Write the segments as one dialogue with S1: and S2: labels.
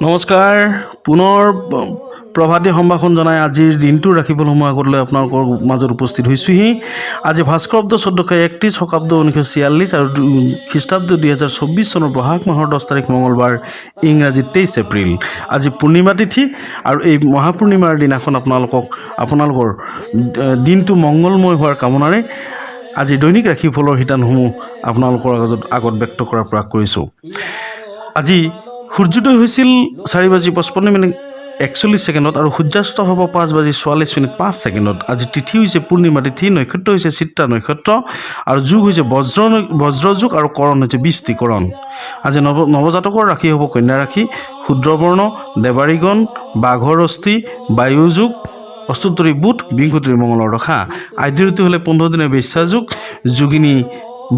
S1: নমস্কাৰ পুনৰ প্ৰভাতী সম্ভাষণ জনাই আজিৰ দিনটো ৰাখিবলৈ মই আগলৈ আপোনালোকৰ মাজত উপস্থিত হৈছোহি। আজি ভাস্কৰাব্দ 1431 শকাব্দ 1946 আৰু খ্ৰীষ্টাব্দ 2024 চনৰ বহাগ মাহৰ 10 তাৰিখ মঙলবাৰ, ইংৰাজী 23 এপ্ৰিল। আজি পূৰ্ণিমা তিথি আৰু এই মহাপূৰ্ণিমাৰ দিনাখন আপোনালোকৰ দিনটো মংগলময় হোৱাৰ কামনাৰে আজি দৈনিক ৰাশিফলৰ শিতানসমূহ আপোনালোকৰ আগত ব্যক্ত কৰাৰ প্ৰয়াস কৰিছোঁ। আজি সূৰ্যোদয় হৈছিল 4:55 আৰু সূৰ্যাস্ত হ'ব 5:44 আজি তিথি হৈছে পূৰ্ণিমা তিথি, নক্ষত্ৰ হৈছে চিত্ৰা নক্ষত্ৰ আৰু যোগ হৈছে বজ্ৰযোগ আৰু কৰণ হৈছে বৃষ্টিকৰণ। আজি নৱজাতকৰ ৰাশি হ'ব কন্যা ৰাশি, ক্ষুদ্ৰবৰ্ণ, দেৱাৰীগণ, বাঘৰ অস্থি, বায়ুযোগ, অষ্টোত্তৰী বুধ, বিংশোত্তৰী মঙলৰ দশা। আদ্য ঋতু হ'লে 15 দিনীয়া বেশ্যাযোগ, যোগিনী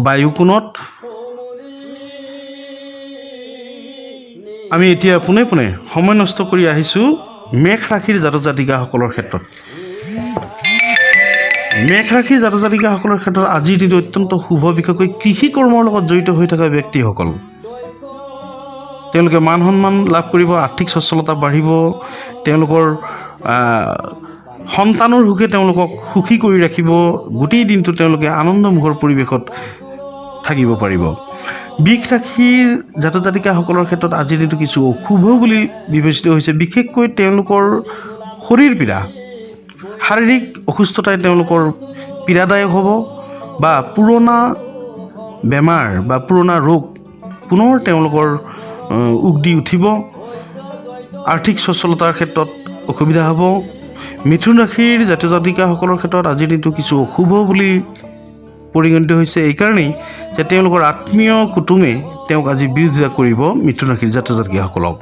S1: বায়ুকোণত। আমি এতিয়া পোনে পোনে সময় নষ্ট কৰি আহিছোঁ মেষ ৰাশিৰ জাতক জাতিকাসকলৰ ক্ষেত্ৰত। মেষ ৰাশিৰ জাতক জাতিকাসকলৰ ক্ষেত্ৰত আজিৰ দিনটো অত্যন্ত শুভ, বিশেষকৈ কৃষি কৰ্মৰ লগত জড়িত হৈ থকা ব্যক্তিসকল। তেওঁলোকে মান সন্মান লাভ কৰিব, আৰ্থিক সচ্ছলতা বাঢ়িব, তেওঁলোকৰ সন্তানৰ সুখে তেওঁলোকক সুখী কৰি ৰাখিব। গোটেই দিনটো তেওঁলোকে আনন্দমুখৰ পৰিৱেশত থাকিব পাৰিব। বৃষ ৰাশিৰ জাতক জাতিকাসকলৰ ক্ষেত্ৰত আজিৰ দিনটো কিছু অশুভ বুলি বিবেচিত হৈছে। বিশেষকৈ তেওঁলোকৰ শৰীৰ পীড়া, শাৰীৰিক অসুস্থতাই তেওঁলোকৰ পীড়াদায়ক হ'ব বা পুৰণা বেমাৰ বা পুৰণা ৰোগ পুনৰ তেওঁলোকৰ উক দি উঠিব। আৰ্থিক সচ্ছলতাৰ ক্ষেত্ৰত অসুবিধা হ'ব। মিথুন ৰাশিৰ জাতক জাতিকাসকলৰ ক্ষেত্ৰত আজিৰ দিনটো কিছু অশুভ বুলি পৰিগণিত হৈছে। এইকাৰণেই যে তেওঁলোকৰ আত্মীয় কুটুমে তেওঁক আজি বিৰোধিতা কৰিব। মিথুন ৰাশিৰ জাতক জাতিকাসকলক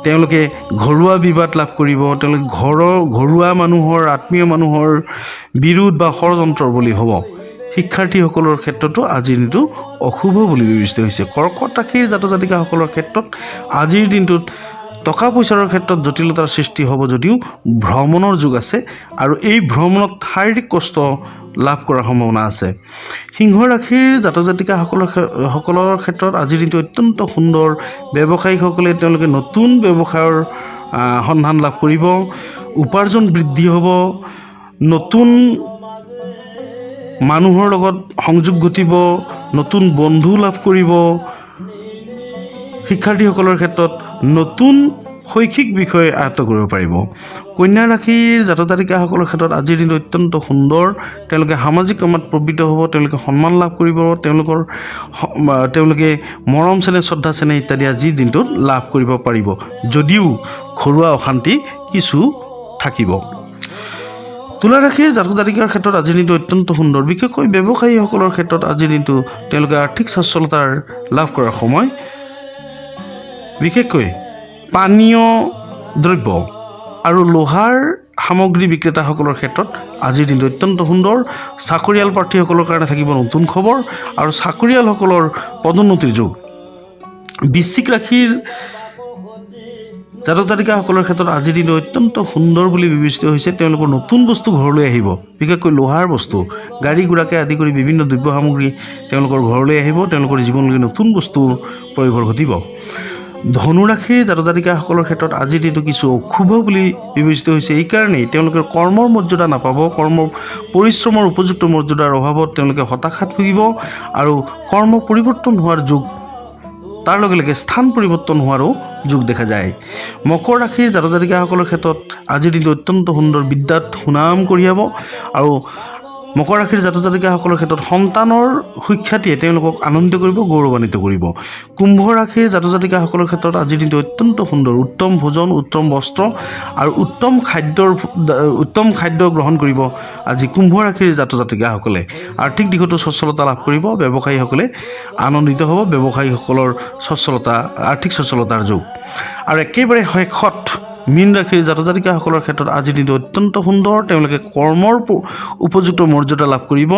S1: তেওঁলোকে ঘৰুৱা বিবাদ লাভ কৰিব, তেওঁলোকে ঘৰুৱা মানুহৰ আত্মীয় মানুহৰ বিৰোধ বা ষড়যন্ত্ৰৰ বলি হ'ব। শিক্ষাৰ্থীসকলৰ ক্ষেত্ৰতো আজিৰ দিনটো অশুভ বুলি বিবেচিত হৈছে। কৰ্কট ৰাশিৰ জাতক জাতিকাসকলৰ ক্ষেত্ৰত আজিৰ দিনটোত টকা পইচাৰ ক্ষেত্ৰত জটিলতাৰ সৃষ্টি হ'ব যদিও ভ্ৰমণৰ যোগ আছে আৰু এই ভ্ৰমণত শাৰীৰিক কষ্ট লাভ কৰাৰ সম্ভাৱনা আছে। সিংহ ৰাশিৰ জাতক জাতিকাসকলৰ ক্ষেত্ৰত আজিৰ দিনটো অত্যন্ত সুন্দৰ। ব্যৱসায়িকসকলে তেওঁলোকে নতুন ব্যৱসায়ৰ সন্ধান লাভ কৰিব, উপাৰ্জন বৃদ্ধি হ'ব, নতুন মানুহৰ লগত সংযোগ ঘটিব, নতুন বন্ধু লাভ কৰিব। শিক্ষাৰ্থীসকলৰ ক্ষেত্ৰত নতুন শৈক্ষিক বিষয় আয়ত্ত কৰিব পাৰিব। কন্যা ৰাশিৰ জাতক জাতিকাসকলৰ ক্ষেত্ৰত আজিৰ দিনটো অত্যন্ত সুন্দৰ। তেওঁলোকে সামাজিক কামত প্ৰবৃত্ত হ'ব, তেওঁলোকে সন্মান লাভ কৰিব, তেওঁলোকে মৰম চেনেহ, শ্ৰদ্ধা চেনেহ ইত্যাদি আজিৰ দিনটোত লাভ কৰিব পাৰিব, যদিও ঘৰুৱা অশান্তি কিছু থাকিব। তুলা ৰাশিৰ জাতক জাতিকাৰ ক্ষেত্ৰত আজিৰ দিনটো অত্যন্ত সুন্দৰ। বিশেষকৈ ব্যৱসায়ীসকলৰ ক্ষেত্ৰত আজিৰ দিনটো তেওঁলোকে আৰ্থিক সচ্ছলতাৰ লাভ কৰাৰ সময়। বিশেষকৈ পানীয় দ্ৰব্য আৰু লোহাৰ সামগ্ৰী বিক্ৰেতাসকলৰ ক্ষেত্ৰত আজিৰ দিনটো অত্যন্ত সুন্দৰ। চাকৰিয়াল প্ৰাৰ্থীসকলৰ কাৰণে থাকিব নতুন খবৰ আৰু চাকৰিয়ালসকলৰ পদোন্নতিৰ যোগ। বৃশ্চিক ৰাশিৰ জাতক জাতিকাসকলৰ ক্ষেত্ৰত আজিৰ দিনটো অত্যন্ত সুন্দৰ বুলি বিবেচিত হৈছে। তেওঁলোকৰ নতুন বস্তু ঘৰলৈ আহিব, বিশেষকৈ লোহাৰ বস্তু, গাড়ী ঘোঁৰাকে আদি কৰি বিভিন্ন দ্ৰব্য সামগ্ৰী তেওঁলোকৰ ঘৰলৈ আহিব। তেওঁলোকৰ জীৱনলৈ নতুন বস্তুৰ প্ৰয়োভৰ ঘটিব। ধনু ৰাশিৰ জাতক জাতিকাসকলৰ ক্ষেত্ৰত আজিৰ দিনটো কিছু অশুভ বুলি বিবেচিত হৈছে। এইকাৰণেই তেওঁলোকে কৰ্মৰ মৰ্যাদা নাপাব, পৰিশ্ৰমৰ উপযুক্ত মৰ্যাদাৰ অভাৱত তেওঁলোকে হতাশাত ভুগিব আৰু কৰ্ম পৰিৱৰ্তন হোৱাৰ যোগ, তাৰ লগে লগে স্থান পৰিৱৰ্তন হোৱাৰো যোগ দেখা যায়। মকৰ ৰাশিৰ জাতক জাতিকাসকলৰ ক্ষেত্ৰত আজিৰ দিনটো অত্যন্ত সুন্দৰ। বিদ্যাত সুনাম কঢ়িয়াব আৰু মকৰ ৰাশিৰ জাতক জাতিকাসকলৰ ক্ষেত্ৰত সন্তানৰ সুখ্যাতিয়ে তেওঁলোকক আনন্দিত কৰিব, গৌৰৱান্বিত কৰিব। কুম্ভ ৰাশিৰ জাতক জাতিকাসকলৰ ক্ষেত্ৰত আজিৰ দিনটো অত্যন্ত সুন্দৰ। উত্তম ভোজন, উত্তম বস্ত্ৰ আৰু উত্তম খাদ্য গ্ৰহণ কৰিব আজি কুম্ভ ৰাশিৰ জাতক জাতিকাসকলে। আৰ্থিক দিশতো সচ্ছলতা লাভ কৰিব, ব্যৱসায়ীসকলে আনন্দিত হ'ব, ব্যৱসায়ীসকলৰ আৰ্থিক সচ্ছলতাৰ যোগ। আৰু একেবাৰে শেষত মীন ৰাশিৰ জাতক জাতিকাসকলৰ ক্ষেত্ৰত আজিৰ দিনটো অত্যন্ত সুন্দৰ। তেওঁলোকে কৰ্মৰ উপযুক্ত মৰ্যাদা লাভ কৰিব।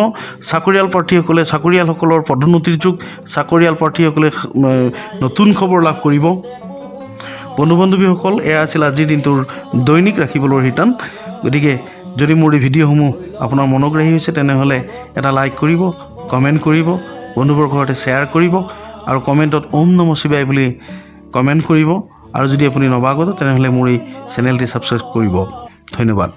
S1: চাকৰিয়ালসকলৰ পদোন্নতিৰ যুগ, চাকৰিয়াল প্ৰাৰ্থীসকলে নতুন খবৰ লাভ কৰিব। বন্ধু বান্ধৱীসকল, এয়া আছিল আজিৰ দিনটোৰ দৈনিক ৰাশিফলৰ শিতান। গতিকে যদি মোৰ এই ভিডিঅ'সমূহ আপোনাৰ মনোগ্ৰাহী হৈছে তেনেহ'লে এটা লাইক কৰিব, কমেণ্ট কৰিব, বন্ধুবৰ্গৰ সৈতে শ্বেয়াৰ কৰিব আৰু কমেণ্টত ওম নমঃ শিৱায় বুলি কমেণ্ট কৰিব আৰু যদি আপুনি নৱাগত তেনেহ'লে মোৰ এই চেনেলটি ছাবস্ক্ৰাইব কৰিব। ধন্যবাদ।